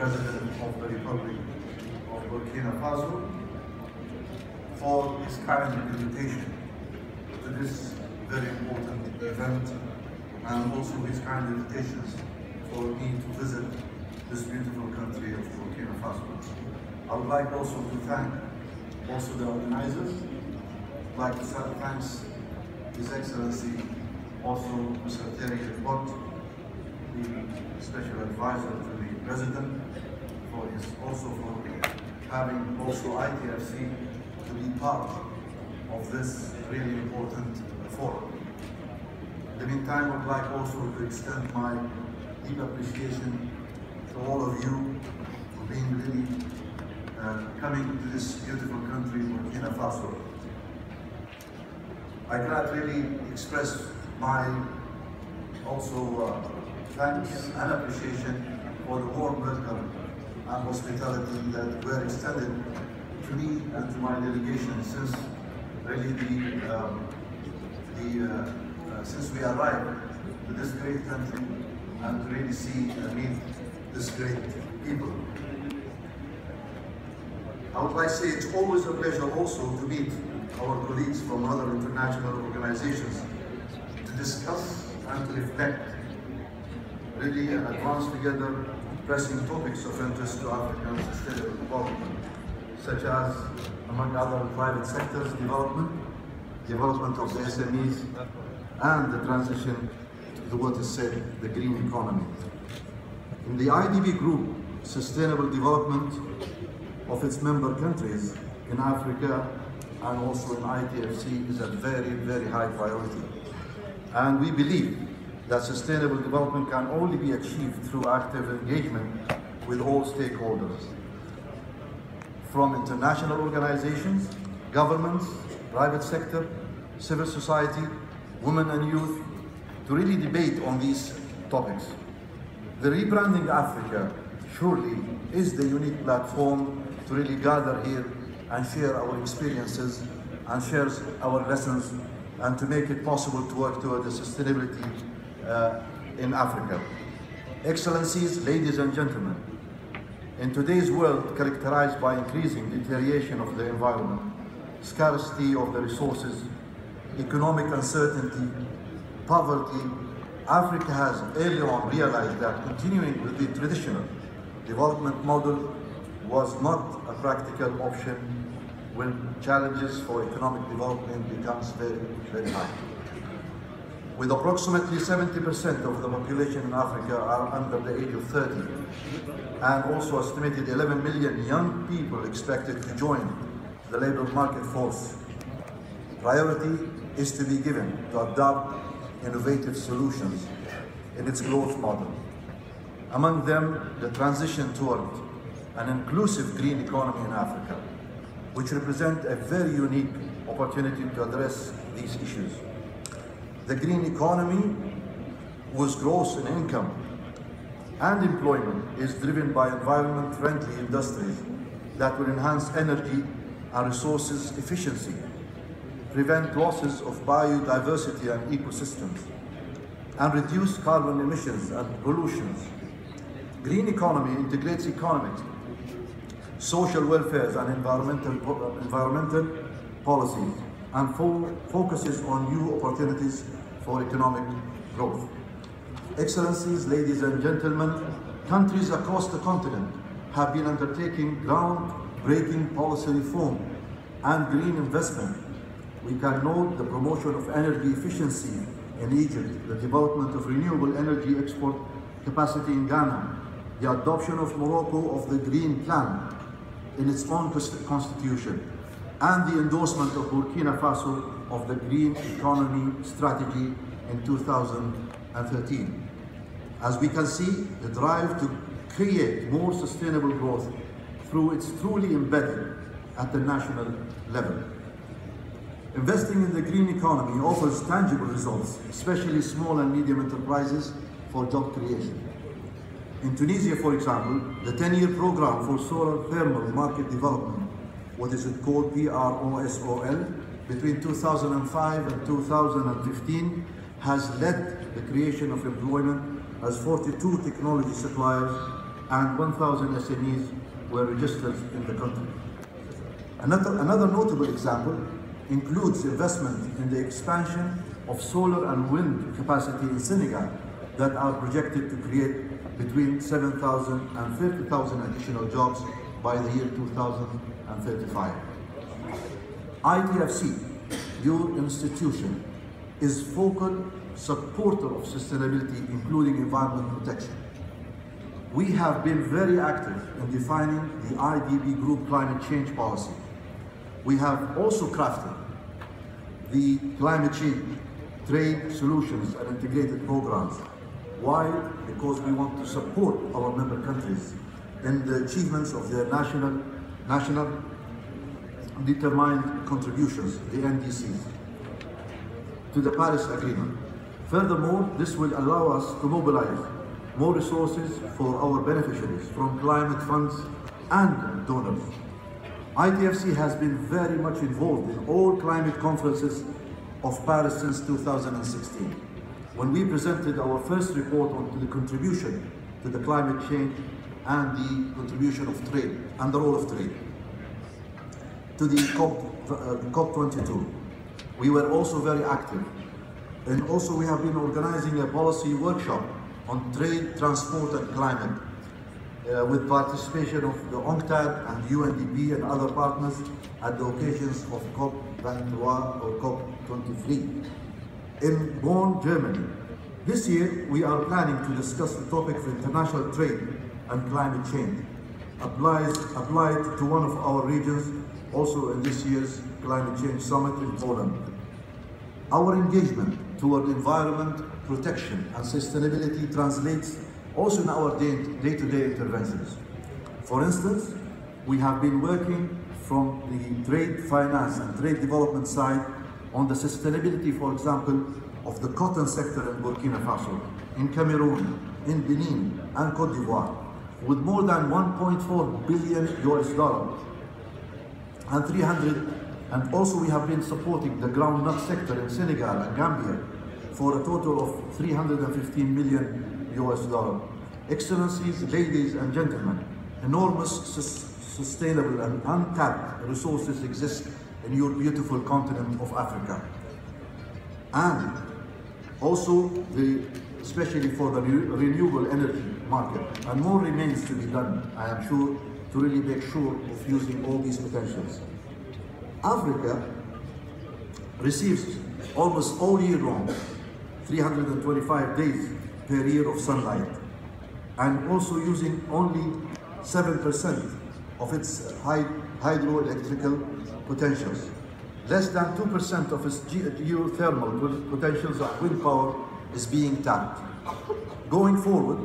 President of the Republic of Burkina Faso for his kind invitation to this very important event, and also his kind invitations for me to visit this beautiful country of Burkina Faso. I would like also to thank also the organizers. I'd like to thank His Excellency, also Secretary Report, the Special Advisor to the President, for having also ITFC to be part of this really important forum. In the meantime, I would like also to extend my deep appreciation to all of you for being really coming to this beautiful country, Burkina Faso. I cannot really express my also thanks and appreciation for the warm welcome and hospitality that were extended to me and to my delegation since really since we arrived to this great country and to really see and meet this great people. I would like to say it's always a pleasure also to meet our colleagues from other international organizations to discuss and to reflect really and advance together pressing topics of interest to African sustainable development, such as, among other, private sectors development of the SMEs, and the transition to what is said, the green economy. In the IDB group, sustainable development of its member countries in Africa and also in ITFC is a very, very high priority. And we believe that sustainable development can only be achieved through active engagement with all stakeholders, from international organizations, governments, private sector, civil society, women and youth, to really debate on these topics. The Rebranding Africa surely is the unique platform to really gather here and share our experiences and share our lessons and to make it possible to work toward the sustainability in Africa. Excellencies, ladies and gentlemen, in today's world characterized by increasing deterioration of the environment, scarcity of the resources, economic uncertainty, poverty, Africa has early on realized that continuing with the traditional development model was not a practical option when challenges for economic development becomes very, very high. With approximately 70% of the population in Africa are under the age of 30, and also estimated 11 million young people expected to join the labor market force, priority is to be given to adopt innovative solutions in its growth model. Among them, the transition toward an inclusive green economy in Africa, which represents a very unique opportunity to address these issues. The green economy, whose growth in income and employment is driven by environment-friendly industries that will enhance energy and resources efficiency, prevent losses of biodiversity and ecosystems, and reduce carbon emissions and pollution. Green economy integrates economics, social welfare and environmental policies, and focuses on new opportunities for economic growth. Excellencies, ladies and gentlemen, countries across the continent have been undertaking groundbreaking policy reform and green investment. We can note the promotion of energy efficiency in Egypt, the development of renewable energy export capacity in Ghana, the adoption of Morocco of the Green Plan in its own constitution, and the endorsement of Burkina Faso of the Green Economy Strategy in 2013. As we can see, the drive to create more sustainable growth through its truly embedded at the national level. Investing in the green economy offers tangible results, especially small and medium enterprises, for job creation. In Tunisia, for example, the 10-year program for solar thermal market development, what is it called, PROSOL, between 2005 and 2015, has led the creation of employment as 42 technology suppliers and 1,000 SMEs were registered in the country. Another notable example includes investment in the expansion of solar and wind capacity in Senegal that are projected to create between 7,000 and 30,000 additional jobs by the year 2035. ITFC, your institution, is vocal supporter of sustainability, including environment protection. We have been very active in defining the IDB Group climate change policy. We have also crafted the climate change, trade solutions and integrated programs. Why? Because we want to support our member countries in the achievements of their national determined contributions, the NDCs, to the Paris Agreement. Furthermore, this will allow us to mobilize more resources for our beneficiaries from climate funds and donors. ITFC has been very much involved in all climate conferences of Paris since 2016, when we presented our first report on the contribution to the climate change and the contribution of trade and the role of trade to the COP22. We were also very active, and also we have been organizing a policy workshop on trade, transport and climate with participation of the UNCTAD and UNDP and other partners at the occasions of COP23 or COP23 in Bonn, Germany. This year, we are planning to discuss the topic of international trade and climate change, applied to one of our regions, also in this year's Climate Change Summit in Poland. Our engagement toward environment protection and sustainability translates also in our day-to-day interventions. For instance, we have been working from the trade finance and trade development side on the sustainability, for example, of the cotton sector in Burkina Faso, in Cameroon, in Benin and Cote d'Ivoire, with more than $1.4 billion and also we have been supporting the groundnut sector in Senegal and Gambia for a total of $315 million. Excellencies, ladies and gentlemen, enormous sustainable and untapped resources exist in your beautiful continent of Africa. And also, especially for the renewable energy market, and more remains to be done, I am sure, to really make sure of using all these potentials. Africa receives almost all year long 325 days per year of sunlight, and also using only 7% of its hydroelectrical potentials. Less than 2% of its geothermal potentials of wind power is being tapped. Going forward,